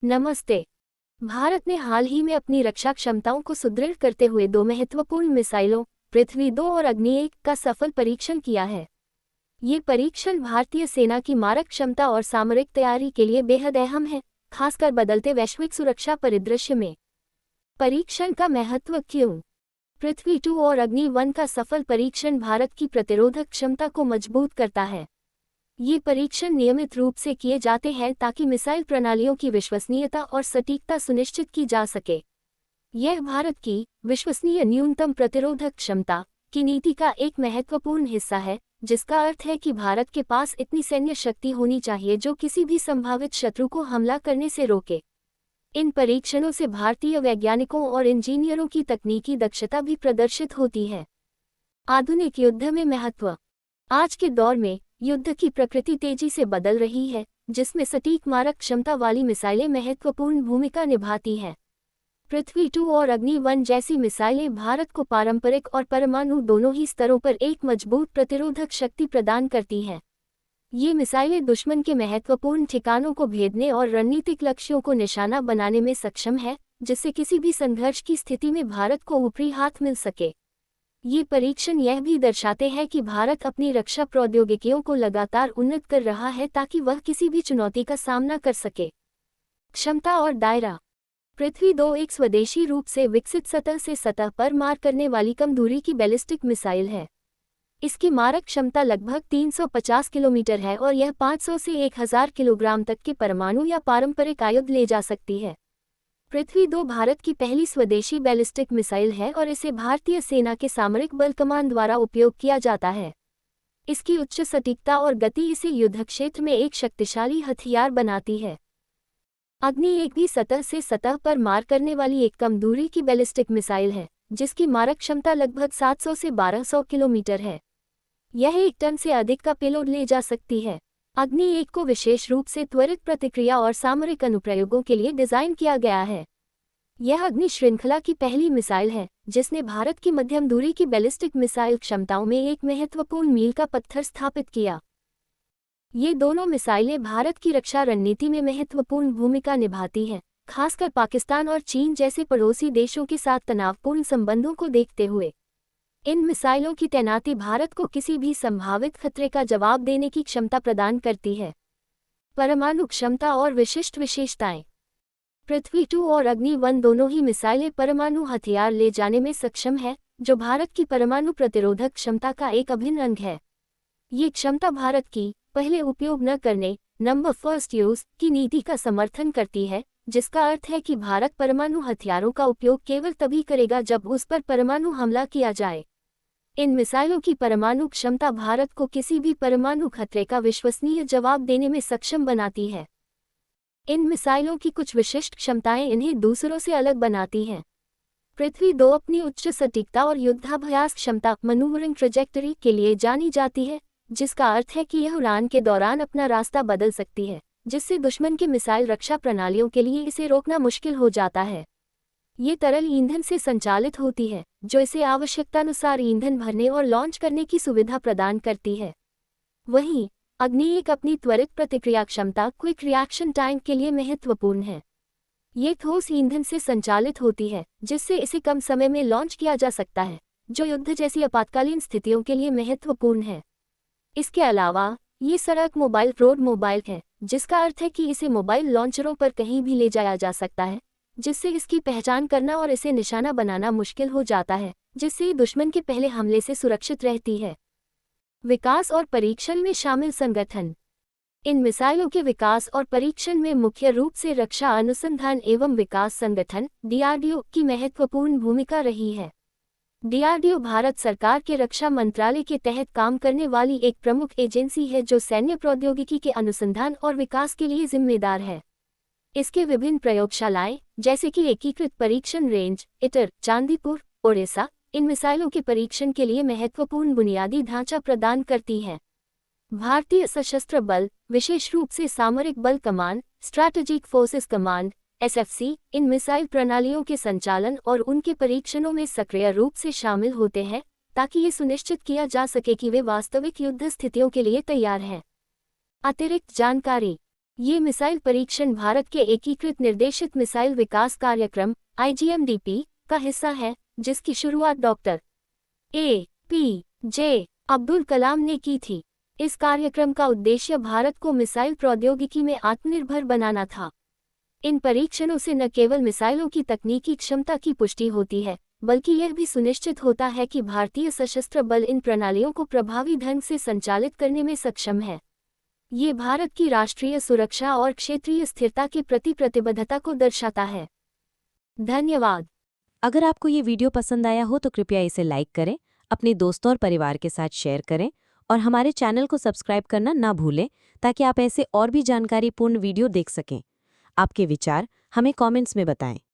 नमस्ते। भारत ने हाल ही में अपनी रक्षा क्षमताओं को सुदृढ़ करते हुए दो महत्वपूर्ण मिसाइलों पृथ्वी-2 और अग्नि-1 का सफल परीक्षण किया है। ये परीक्षण भारतीय सेना की मारक क्षमता और सामरिक तैयारी के लिए बेहद अहम है, खासकर बदलते वैश्विक सुरक्षा परिदृश्य में। परीक्षण का महत्व क्यों? पृथ्वी-2 और अग्नि-1 का सफल परीक्षण भारत की प्रतिरोधक क्षमता को मजबूत करता है। ये परीक्षण नियमित रूप से किए जाते हैं ताकि मिसाइल प्रणालियों की विश्वसनीयता और सटीकता सुनिश्चित की जा सके। यह भारत की विश्वसनीय न्यूनतम प्रतिरोधक क्षमता की नीति का एक महत्वपूर्ण हिस्सा है, जिसका अर्थ है कि भारत के पास इतनी सैन्य शक्ति होनी चाहिए जो किसी भी संभावित शत्रु को हमला करने से रोके। इन परीक्षणों से भारतीय वैज्ञानिकों और इंजीनियरों की तकनीकी दक्षता भी प्रदर्शित होती है। आधुनिक युद्ध में महत्व। आज के दौर में युद्ध की प्रकृति तेजी से बदल रही है, जिसमें सटीक मारक क्षमता वाली मिसाइलें महत्वपूर्ण भूमिका निभाती हैं। पृथ्वी-2 और अग्नि-1 जैसी मिसाइलें भारत को पारंपरिक और परमाणु दोनों ही स्तरों पर एक मजबूत प्रतिरोधक शक्ति प्रदान करती हैं। ये मिसाइलें दुश्मन के महत्वपूर्ण ठिकानों को भेदने और रणनीतिक लक्ष्यों को निशाना बनाने में सक्षम है, जिससे किसी भी संघर्ष की स्थिति में भारत को ऊपरी हाथ मिल सके। ये परीक्षण यह भी दर्शाते हैं कि भारत अपनी रक्षा प्रौद्योगिकियों को लगातार उन्नत कर रहा है ताकि वह किसी भी चुनौती का सामना कर सके। क्षमता और दायरा। पृथ्वी-2 एक स्वदेशी रूप से विकसित सतह से सतह पर मार करने वाली कम दूरी की बैलिस्टिक मिसाइल है। इसकी मारक क्षमता लगभग 350 किलोमीटर है और यह 500 से 1000 किलोग्राम तक के परमाणु या पारंपरिक आयुध ले जा सकती है। पृथ्वी-2 भारत की पहली स्वदेशी बैलिस्टिक मिसाइल है और इसे भारतीय सेना के सामरिक बल कमान द्वारा उपयोग किया जाता है। इसकी उच्च सटीकता और गति इसे युद्धक्षेत्र में एक शक्तिशाली हथियार बनाती है। अग्नि-1 भी सतह से सतह पर मार करने वाली एक कम दूरी की बैलिस्टिक मिसाइल है, जिसकी मारक क्षमता लगभग 700 से 1200 किलोमीटर है। यह 1 टन से अधिक का पेलोड ले जा सकती है। अग्नि-1 को विशेष रूप से त्वरित प्रतिक्रिया और सामरिक अनुप्रयोगों के लिए डिज़ाइन किया गया है। यह अग्नि श्रृंखला की पहली मिसाइल है, जिसने भारत की मध्यम दूरी की बैलिस्टिक मिसाइल क्षमताओं में एक महत्वपूर्ण मील का पत्थर स्थापित किया। ये दोनों मिसाइलें भारत की रक्षा रणनीति में महत्वपूर्ण भूमिका निभाती हैं, खासकर पाकिस्तान और चीन जैसे पड़ोसी देशों के साथ तनावपूर्ण संबंधों को देखते हुए। इन मिसाइलों की तैनाती भारत को किसी भी संभावित खतरे का जवाब देने की क्षमता प्रदान करती है। परमाणु क्षमता और विशिष्ट विशेषताएं। पृथ्वी-2 और अग्नि-1 दोनों ही मिसाइलें परमाणु हथियार ले जाने में सक्षम है, जो भारत की परमाणु प्रतिरोधक क्षमता का एक अभिन्न अंग है। ये क्षमता भारत की पहले उपयोग न करने, नंबर फर्स्ट यूज की नीति का समर्थन करती है, जिसका अर्थ है कि भारत परमाणु हथियारों का उपयोग केवल तभी करेगा जब उस पर परमाणु हमला किया जाए। इन मिसाइलों की परमाणु क्षमता भारत को किसी भी परमाणु खतरे का विश्वसनीय जवाब देने में सक्षम बनाती है। इन मिसाइलों की कुछ विशिष्ट क्षमताएं इन्हें दूसरों से अलग बनाती हैं। पृथ्वी-2 अपनी उच्च सटीकता और युद्धाभ्यास क्षमता मैन्यूवरिंग ट्रैजेक्टरी के लिए जानी जाती है, जिसका अर्थ है कि यह उड़ान के दौरान अपना रास्ता बदल सकती है, जिससे दुश्मन के मिसाइल रक्षा प्रणालियों के लिए इसे रोकना मुश्किल हो जाता है। ये तरल ईंधन से संचालित होती है, जो इसे आवश्यकतानुसार ईंधन भरने और लॉन्च करने की सुविधा प्रदान करती है। वहीं अग्नि-1 अपनी त्वरित प्रतिक्रिया क्षमता क्विक रिएक्शन टाइम के लिए महत्वपूर्ण है। ये ठोस ईंधन से संचालित होती है, जिससे इसे कम समय में लॉन्च किया जा सकता है, जो युद्ध जैसी आपातकालीन स्थितियों के लिए महत्वपूर्ण है। इसके अलावा ये सड़क मोबाइल रोड मोबाइल है, जिसका अर्थ है कि इसे मोबाइल लॉन्चरों पर कहीं भी ले जाया जा सकता है, जिससे इसकी पहचान करना और इसे निशाना बनाना मुश्किल हो जाता है, जिससे ये दुश्मन के पहले हमले से सुरक्षित रहती है। विकास और परीक्षण में शामिल संगठन। इन मिसाइलों के विकास और परीक्षण में मुख्य रूप से रक्षा अनुसंधान एवं विकास संगठन DRDO की महत्वपूर्ण भूमिका रही है। DRDO भारत सरकार के रक्षा मंत्रालय के तहत काम करने वाली एक प्रमुख एजेंसी है जो सैन्य प्रौद्योगिकी के अनुसंधान और विकास के लिए जिम्मेदार है। इसके विभिन्न प्रयोगशालाएं, जैसे कि एकीकृत परीक्षण रेंज ITER, चांदीपुर, ओडिशा, इन मिसाइलों के परीक्षण के लिए महत्वपूर्ण बुनियादी ढांचा प्रदान करती हैं। भारतीय सशस्त्र बल, विशेष रूप से सामरिक बल कमान, स्ट्रैटेजिक फोर्सेस कमांड SFC, इन मिसाइल प्रणालियों के संचालन और उनके परीक्षणों में सक्रिय रूप से शामिल होते हैं, ताकि ये सुनिश्चित किया जा सके कि वे वास्तविक युद्ध स्थितियों के लिए तैयार हैं। अतिरिक्त जानकारी। ये मिसाइल परीक्षण भारत के एकीकृत निर्देशित मिसाइल विकास कार्यक्रम IGMDP का हिस्सा है, जिसकी शुरुआत डॉक्टर APJ अब्दुल कलाम ने की थी। इस कार्यक्रम का उद्देश्य भारत को मिसाइल प्रौद्योगिकी में आत्मनिर्भर बनाना था। इन परीक्षणों से न केवल मिसाइलों की तकनीकी क्षमता की पुष्टि होती है, बल्कि यह भी सुनिश्चित होता है कि भारतीय सशस्त्र बल इन प्रणालियों को प्रभावी ढंग से संचालित करने में सक्षम है। ये भारत की राष्ट्रीय सुरक्षा और क्षेत्रीय स्थिरता के प्रति प्रतिबद्धता को दर्शाता है। धन्यवाद। अगर आपको ये वीडियो पसंद आया हो तो कृपया इसे लाइक करें, अपने दोस्तों और परिवार के साथ शेयर करें और हमारे चैनल को सब्सक्राइब करना ना भूलें ताकि आप ऐसे और भी जानकारीपूर्ण वीडियो देख सकें। आपके विचार हमें कमेंट्स में बताएं।